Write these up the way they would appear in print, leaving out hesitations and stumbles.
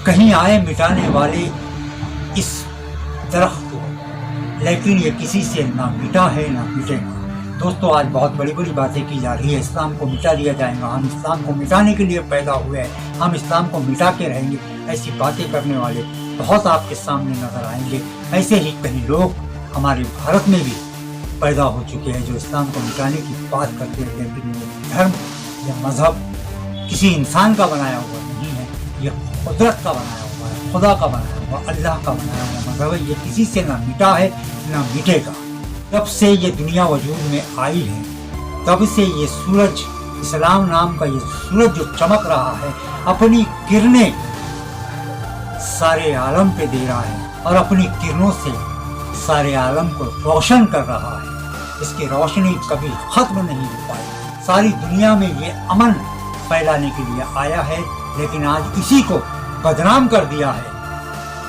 کہیں آئے مٹانے والے اس درخت کو، لیکن یہ کسی سے نہ مٹا ہے نہ مٹے گا۔ دوستو، آج بہت بڑی بڑی باتیں کی جا رہی ہے، اسلام کو مٹا دیا جائے گا، ہم اسلام کو مٹانے کے لیے پیدا ہوئے ہیں، ہم اسلام کو مٹا کے رہیں گے، ایسی باتیں کرنے والے بہت آپ کے سامنے نظر آئیں گے۔ ایسے ہی کئی لوگ ہمارے بھارت میں بھی پیدا ہو چکے ہیں جو اسلام کو مٹانے کی بات کرتے ہیں، لیکن یہ دھرم یا مذہب کسی انسان کا بنایا ہوا نہیں ہے، یہ قدرت کا بنایا ہوا ہے، خدا کا بنایا ہوا، اللہ کا بنایا ہوا مذہب ہے۔ یہ کسی سے نہ مٹا ہے نہ مٹے گا۔ جب سے یہ دنیا وجود میں آئی ہے، تب سے یہ سورج، اسلام نام کا یہ سورج جو چمک رہا ہے، اپنی کرنیں سارے عالم پہ دے رہا ہے اور اپنی کرنوں سے سارے عالم کو روشن کر رہا ہے۔ اس کی روشنی کبھی ختم نہیں ہو پائے۔ ساری دنیا میں یہ امن پھیلانے کے لیے آیا ہے، لیکن آج اسی کو بدنام کر دیا ہے۔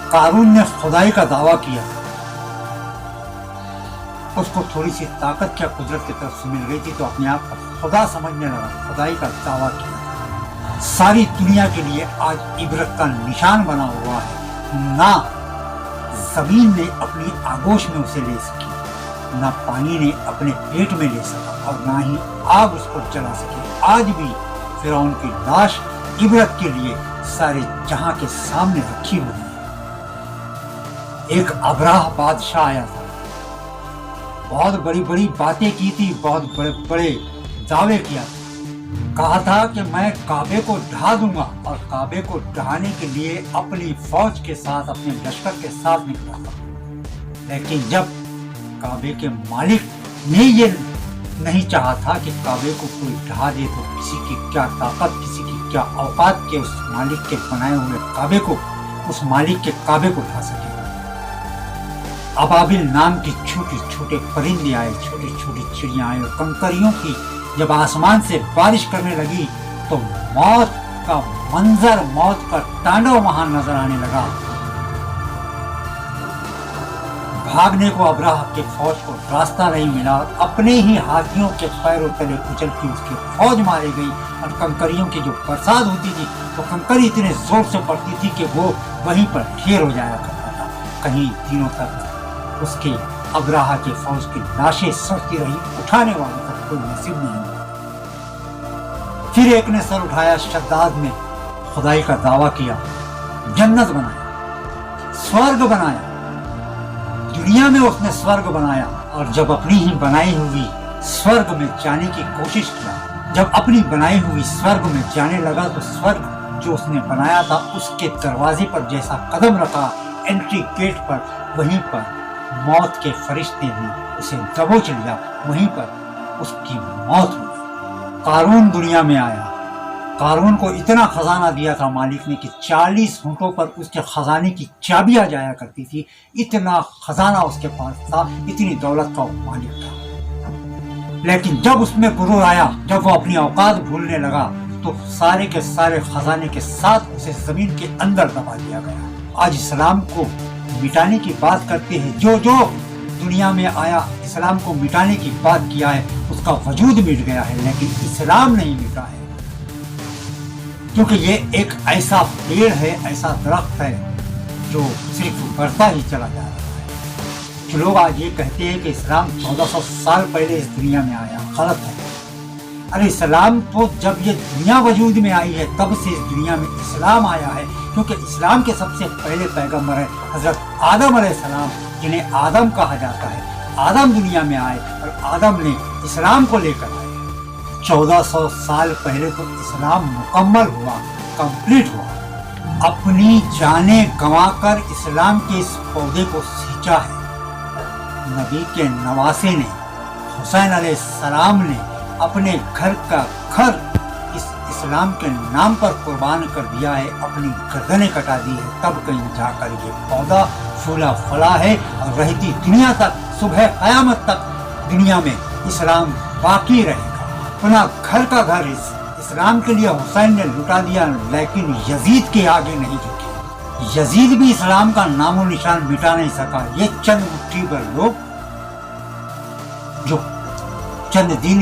قارون نے خدائی کا دعویٰ کیا، اس کو تھوڑی سی طاقت کیا قدرت کی طرف سے مل گئی تھی تو اپنے آپ کو خدا سمجھنے لگا، خدائی کا دعویٰ کیا۔ ساری دنیا کے لیے آج عبرت کا نشان بنا ہوا ہے۔ نہ زمین نے اپنی آگوش میں اسے لے سکی، نہ پانی نے اپنے پیٹ میں لے سکا، اور نہ ہی آگ اس کو جلا سکے۔ آج بھی فرعون کی لاش عبرت کے لیے سارے جہاں کے سامنے رکھی ہوئی ہے۔ ایک ابراہ بادشاہ آیا تھا، بہت بڑی بڑی باتیں کی تھی، بہت بڑے بڑے دعوے کیا تھا، کہا تھا کہ میں کعبے کو ڈھا دوں گا، اور کعبے کو ڈھانے کے لیے اپنی فوج کے ساتھ، اپنے لشکر کے ساتھ نکلا تھا۔ لیکن جب کعبے کے مالک نے یہ نہیں چاہا تھا کہ کعبے کو کوئی ڈھا دے، تو کسی کی کیا طاقت، کسی کی کیا اوقات کہ اس مالک کے بنائے ہوئے کعبے کو، اس مالک کے کعبے کو ڈھا سکے۔ ابابل نام کی چھوٹے چھوٹے پرندے آئے، چھوٹی چھوٹی چڑیاں آئے، اور کنکریوں کی جب آسمان سے بارش کرنے لگی تو موت کا منظر، موت کا تانڈو وہاں نظر آنے لگا۔ بھاگنے کو ابراہ کے فوج کو راستہ نہیں ملا، اپنے ہی ہاتھیوں کے پیروں تلے کچل کی اس کی فوج ماری گئی، اور کنکریوں کی جو برسات ہوتی تھی تو کنکری اتنے زور سے پڑتی تھی کہ وہ وہیں پر ڈھیر ہو جایا کرتا تھا۔ کہیں دنوں تک اس کی ابراہ کی فوج کی لاشیں سڑتی رہی، اٹھانے والوں تک کوئی نصیب نہیں ہوا۔ پھر ایک نے سر اٹھایا، شداد میں خدائی کا دعویٰ کیا، جنت بنایا، سورگ بنایا، دنیا میں اس نے سورگ بنایا، اور جب اپنی ہی بنائی ہوئی سورگ میں جانے کی کوشش کیا، جب اپنی بنائی ہوئی سورگ میں جانے لگا تو سورگ جو اس نے بنایا تھا اس کے دروازے پر جیسا قدم رکھا، انٹری گیٹ پر، وہیں پر موت کے فرشتے نے اسے دبوچ لیا، وہیں پر اس کی موت ہوئی۔ قارون دنیا میں آیا، قارون کو اتنا خزانہ دیا تھا مالک نے کہ 40 اونٹوں پر اس کے خزانے کی چابیاں جایا کرتی تھی، اتنا خزانہ اس کے پاس تھا، اتنی دولت کا وہ مالک تھا۔ لیکن جب اس میں غرور آیا، جب وہ اپنی اوقات بھولنے لگا، تو سارے کے سارے خزانے کے ساتھ اسے زمین کے اندر دبا دیا گیا۔ آج اسلام کو مٹانے کی بات کرتے ہیں، جو جو دنیا میں آیا اسلام کو مٹانے کی بات کیا ہے اس کا وجود مٹ گیا ہے، لیکن اسلام نہیں مٹا ہے، کیونکہ یہ ایک ایسا پیڑ ہے، ایسا درخت ہے جو صرف بڑھتا ہی چلا جا رہا ہے۔ جو لوگ آج یہ کہتے ہیں کہ اسلام 1400 سال پہلے اس دنیا میں آیا، غلط ہے۔ ارے اسلام تو جب یہ دنیا وجود میں آئی ہے تب سے اس دنیا میں اسلام آیا ہے، کیونکہ اسلام کے سب سے پہلے پیغمبر ہے حضرت آدم علیہ السلام، جنہیں آدم کہا جاتا ہے۔ آدم دنیا میں آئے اور آدم نے اسلام کو لے کر آئے۔ 1400 سال پہلے تو اسلام مکمل ہوا، کمپلیٹ ہوا۔ اپنی جانیں گنوا کر اسلام کے اس پودے کو سینچا ہے۔ نبی کے نواسے نے، حسین علیہ السلام نے اپنے گھر کا گھر اس اسلام کے نام پر قربان کر دیا ہے، اپنی گردنیں کٹا دی ہے، تب کہیں جا کر یہ پودا پھولا پھلا ہے، اور رہتی دنیا تک، صبح قیامت تک دنیا میں اسلام باقی رہے گا۔ اپنا گھر کا گھر اس اسلام کے لیے حسین نے لٹا دیا، لیکن یزید کے آگے نہیں جھکے۔ یزید بھی اسلام کا نام و نشان مٹا نہیں سکا۔ یہ چند مٹھی بھر لوگ جو چند دن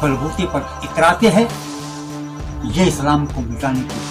بلبوتے پر اتراتے ہیں، یہ اسلام کو مٹانے کی